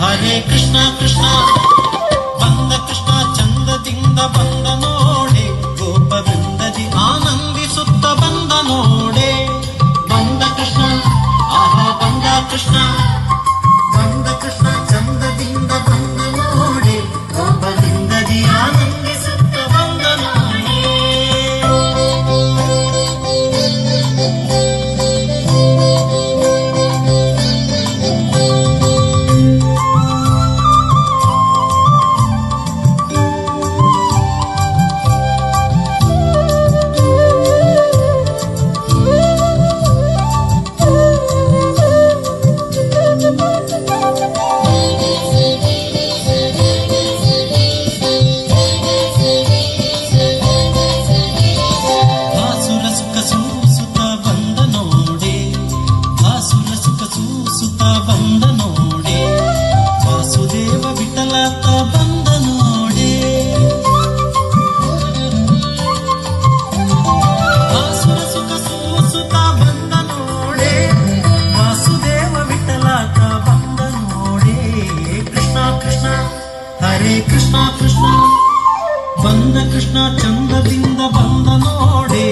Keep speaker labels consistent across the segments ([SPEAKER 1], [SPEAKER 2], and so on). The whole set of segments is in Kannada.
[SPEAKER 1] ಹರೇ ಕೃಷ್ಣ ಕೃಷ್ಣ ಬಂದ ಕೃಷ್ಣ ಚಂದದಿಂದ ಬಂದ ನೋಡೆ ಗೋಪವೃಂದದಿ ಆನಂದಿಸುತ್ತ ಬಂದ ನೋಡೆ ಬಂದ ಕೃಷ್ಣ ಆಹಾ ಬಂದ ಕೃಷ್ಣ ಬಂದ ಕೃಷ್ಣ ಚಂದದಿಂದ ಬಂದ ನೋಡೆ ಗೋಪವೃಂದದಿ ಆನಂದಿಸುತ್ತ ಬಂದ ನೋಡೆ ಹರೇ ಕೃಷ್ಣ ಕೃಷ್ಣ ಬಂದ ಕೃಷ್ಣ ಚಂದದಿಂದ ಬಂದ ನೋಡೆ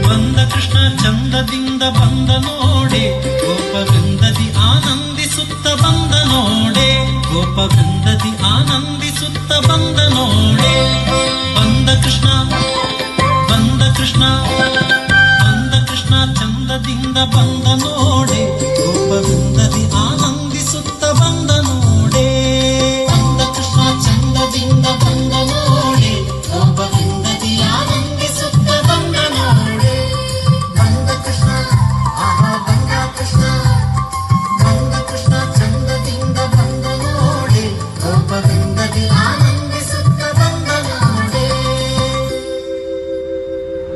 [SPEAKER 1] ಬಂದ ಕೃಷ್ಣ ಚಂದದಿಂದ ಬಂದ ನೋಡೆ ಗೋಪವೃಂದದಿ ಆನಂದಿಸುತ್ತ ಬಂದ ನೋಡೆ ಗೋಪವೃಂದದಿ ಆನಂದಿಸುತ್ತ ಬಂದ ನೋಡೆ ಬಂದ ಕೃಷ್ಣ